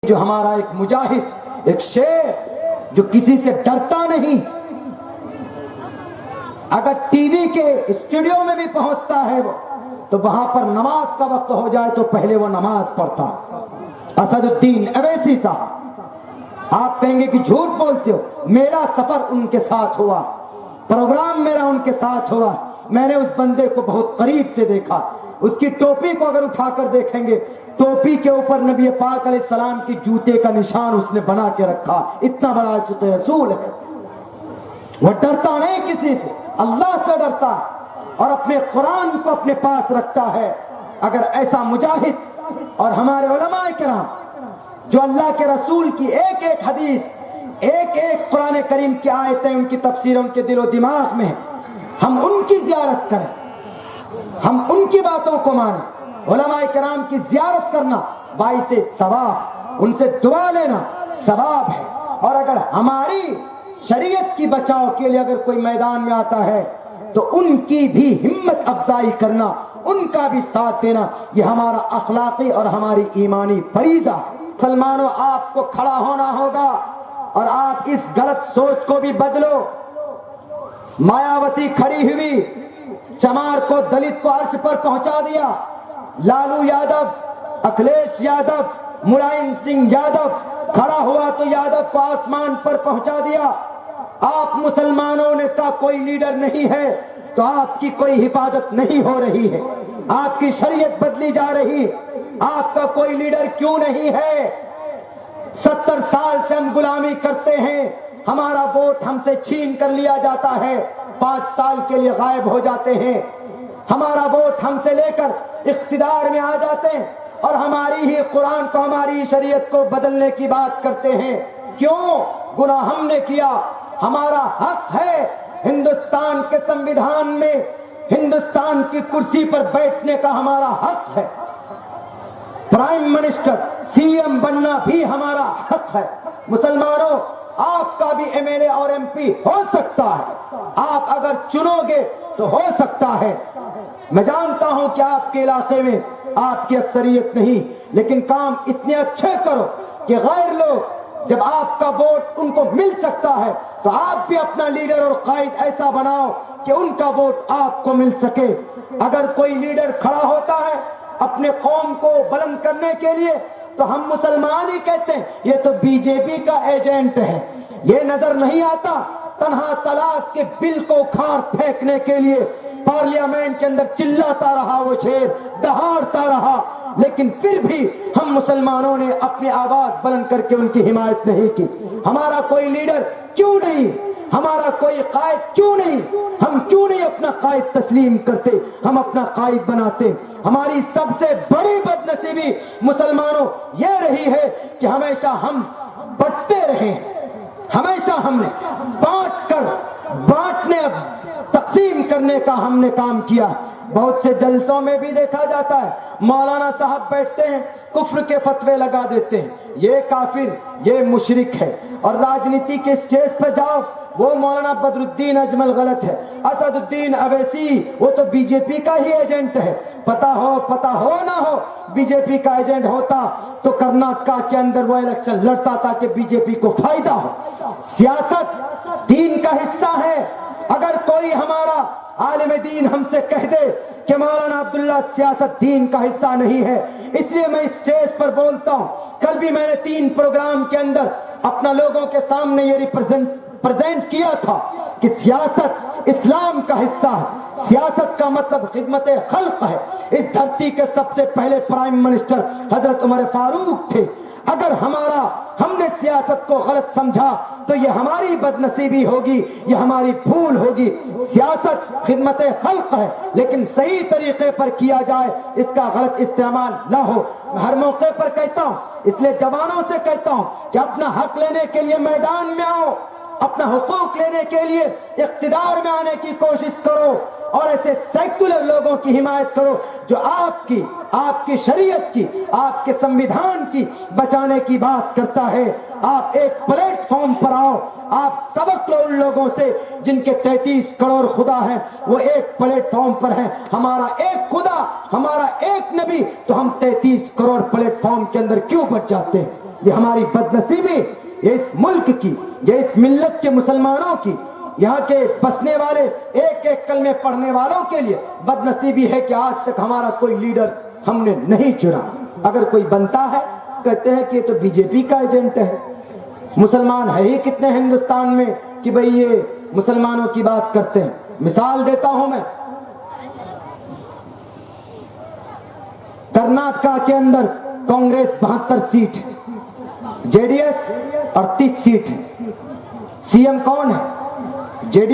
جو ہمارا ایک مجاہد, ایک شیر جو کسی سے ڈرتا نہیں, اگر ٹی وی کے اسٹوڈیو میں بھی پہنچتا ہے وہ, تو وہاں پر نماز کا وقت ہو جائے تو پہلے وہ نماز پڑھتا. اسد الدین اویسی صاحب, آپ کہیں گے کہ جھوٹ بولتے ہو, میرا سفر ان کے ساتھ ہوا, پروگرام میرا ان کے ساتھ ہوا, میں نے اس بندے کو بہت قریب سے دیکھا. اس کی ٹوپی کو اگر اٹھا کر دیکھیں گے, ٹوپی کے اوپر نبی پاک علیہ السلام کی جوتے کا نشان اس نے بنا کے رکھا. اتنا بڑا عاشق رسول ہے. وہ ڈرتا نہیں کسی سے, اللہ سے ڈرتا ہے اور اپنے قرآن کو اپنے پاس رکھتا ہے. اگر ایسا مجاہد اور ہمارے علماء کرام جو اللہ کے رسول کی ایک ایک حدیث, ایک ایک قرآن کریم کی آیتیں, ان کی تفسیر ان کے دل و دماغ میں, ہم ان کی زیارت کریں, ہم ان کی باتوں کو مانیں. علماء کرام کی زیارت کرنا باعث ثواب, ان سے دعا لینا ثواب ہے. اور اگر ہماری شریعت کی بچاؤ کے لیے اگر کوئی میدان میں آتا ہے تو ان کی بھی ہمت افزائی کرنا, ان کا بھی ساتھ دینا, یہ ہمارا اخلاقی اور ہماری ایمانی فریضہ ہے. مسلمانوں, آپ کو کھڑا ہونا ہوگا اور آپ اس غلط سوچ کو بھی بدلو. مایاوتی کھڑی ہوئی, چمار کو دلت کو عرش پر پہنچا دیا, لالو یادو, اکھلیش یادو, ملائم سنگھ یادو کھڑا ہوا تو یادو کو آسمان پر پہنچا دیا. آپ مسلمانوں نے کا کوئی لیڈر نہیں ہے تو آپ کی کوئی حفاظت نہیں ہو رہی ہے, آپ کی شریعت بدلی جا رہی. آپ کا کوئی لیڈر کیوں نہیں ہے؟ 70 سال سے ہم غلامی کرتے ہیں, ہمارا ووٹ ہم سے چھین کر لیا جاتا ہے, 5 سال کے لیے غائب ہو جاتے ہیں, ہمارا ووٹ ہم سے لے کر اقتدار میں آ جاتے ہیں اور ہماری ہی قرآن کو, ہماری شریعت کو بدلنے کی بات کرتے ہیں. کیوں؟ گناہ ہم نے کیا, ہمارا حق ہے. ہندوستان کے سنویدھان میں ہندوستان کی کرسی پر بیٹھنے کا ہمارا حق ہے, پرائم منسٹر سی ایم بننا بھی ہمارا حق ہے. مسلمانوں, آپ کا بھی ایم ایل اے اور ایم پی ہو سکتا ہے, آپ اگر چنو گے تو ہو سکتا ہے. میں جانتا ہوں کہ آپ کے علاقے میں آپ کی اکثریت نہیں, لیکن کام اتنے اچھے کرو کہ غیر لوگ جب آپ کا ووٹ ان کو مل سکتا ہے تو آپ بھی اپنا لیڈر اور قائد ایسا بناؤ کہ ان کا ووٹ آپ کو مل سکے. اگر کوئی لیڈر کھڑا ہوتا ہے اپنے قوم کو بلند کرنے کے لیے تو ہم مسلمان ہی کہتے ہیں یہ تو بی جے پی کا ایجنٹ ہے. یہ نظر نہیں آتا تنہا طلاق کے بل کو اکھاڑ پھینکنے کے لیے پارلیمنٹ کے اندر چلاتا رہا وہ شیر, دہاڑتا رہا, لیکن پھر بھی ہم مسلمانوں نے اپنی آواز بلند کر کے ان کی حمایت نہیں کی. ہمارا کوئی لیڈر کیوں نہیں, ہمارا کوئی قائد کیوں نہیں, ہم کیوں نہیں اپنا قائد تسلیم کرتے, ہم اپنا قائد بناتے. ہماری سب سے بڑی بد نصیبی مسلمانوں یہ رہی ہے کہ ہمیشہ ہم بٹتے رہے, ہمیشہ ہم نے بانٹنے تقسیم کرنے کا ہم نے کام کیا. بہت سے جلسوں میں بھی دیکھا جاتا ہے مولانا صاحب بیٹھتے ہیں, کفر کے فتوے لگا دیتے ہیں, یہ کافر, یہ مشرک ہے. اور راجنیتی کے اسٹیج پر جاؤ, وہ مولانا بدر الدین اجمل غلط ہے, اسد الدین اویسی وہ تو بی جے پی کا ہی ایجنٹ ہے. پتا ہو نہ ہو, بی جے پی کا ایجنٹ ہوتا تو کرناٹکا کے اندر وہ الیکشن لڑتا تاکہ بی جے پی کو فائدہ ہو. سیاست دین کا حصہ ہے. اگر کوئی ہمارا عالم دین ہم سے کہہ دے کہ مولانا عبداللہ سیاست دین کا حصہ نہیں ہے, اس لیے میں اسٹیج پر بولتا ہوں. کل بھی میں نے 3 پروگرام کے اندر اپنا لوگوں کے سامنے یہ پریزنٹ کیا تھا کہ سیاست اسلام کا حصہ ہے. سیاست کا مطلب خدمت خلق ہے. اس دھرتی کے سب سے پہلے پرائم منسٹر حضرت عمر فاروق تھے. اگر ہم نے سیاست کو غلط سمجھا تو یہ ہماری بد نصیبی ہوگی, یہ ہماری بھول ہوگی. سیاست خدمت خلق ہے, لیکن صحیح طریقے پر کیا جائے, اس کا غلط استعمال نہ ہو. ہر موقع پر کہتا ہوں, اس لیے جوانوں سے کہتا ہوں کہ اپنا حق لینے کے لیے میدان میں آؤ, اپنا حقوق لینے کے لیے اقتدار میں آنے کی کوشش کرو اور ایسے سیکولر لوگوں کی حمایت کرو جو آپ کی شریعت کی, آپ کے سنویدھان کی بچانے کی بات کرتا ہے. آپ ایک پلیٹ فارم پر آؤ, آپ سبق لو ان لوگوں سے جن کے 33 کروڑ خدا ہیں, وہ ایک پلیٹ فارم پر ہیں. ہمارا ایک خدا, ہمارا ایک نبی, تو ہم 33 کروڑ پلیٹ فارم کے اندر کیوں بچ جاتے ہیں؟ یہ ہماری بدنصیبی، یہ اس ملک کی، یہ اس ملت کے مسلمانوں کی، یہاں کے بسنے والے ایک ایک کلمے پڑھنے والوں کے لیے بدنصیبی ہے کہ آج تک ہمارا کوئی لیڈر ہم نے نہیں چنا۔ اگر کوئی بنتا ہے کہتے ہیں کہ یہ تو بی جے پی کا ایجنٹ ہے۔ مسلمان ہے ہی کتنے ہندوستان میں کہ بھئی یہ مسلمانوں کی بات کرتے ہیں۔ مثال دیتا ہوں میں، کرناٹکا کے اندر کانگریس 72 سیٹ ہے، جے ڈی ایس 38 سیٹ ہے۔ سی ایم کون ہے؟